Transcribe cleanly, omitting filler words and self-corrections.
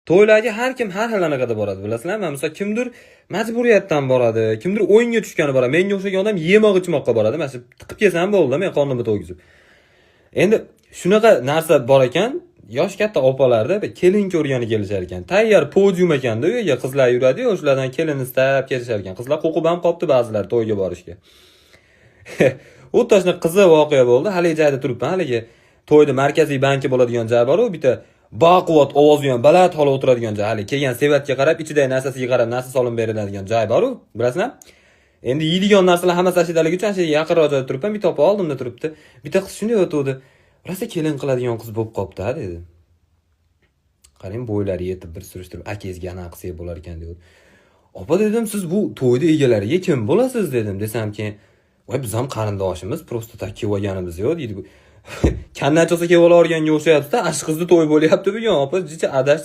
To'ylarga har kim har xil anaqada boradi, bilasizlarmi? Masalan, kimdir majburiyatdan boradi, kimdir o'yinga tushgani boradi. Menga o'xshagan odam yemoq ichmoqqa boradi. Mana shu tiqib kelsam bo'ldi, men qornimni to'ygizib. Endi shunaqa narsa bor ekan, yosh katta opalarda kelin ko'rgani kelishar ekan. Tayyor podium ekanda, uyga qizlar yuradi-yu, o'shalardan kelin istab kelishar ekan. Qizlar qo'qib ham qopti ba'zilar to'yga borishga. O'tashni qizi voqea bo'ldi. Haligi joyda turibman, haligi to'yda markaziy banki bo'ladigan joy bor-ku, bitta baquvvat ovozi ham baland holda o'tiradigan joy. Hali kelgan sevatga qarab, ichidagi narsasiga qarab narsa solib beriladigan joy bor-ku, bilasizlar? Endi yeydigan narsalar hammasi ashidaligi uchun shu yaqinroq joyda turibman, bitta opa oldimda turibdi. Bitta qiz shunday o'tdi. Rosa kelin qiladigan qiz bo'lib qopti-a dedi. Qarang, bo'ylari yetib bir surishtirib, akangizga anaqa qilsak bo'lar ekan dedi. Opa dedim, siz bu to'yda egalariga kim bo'lasiz dedim. Desamki, voy biz ham qarindoshimiz, prosta tak kelganimiz yo'q deydi. Kandan cho'sa kelib olganga o'xshayapti-da, ash qizni to'y bo'lyapti bugun. Opa jicha adashdi.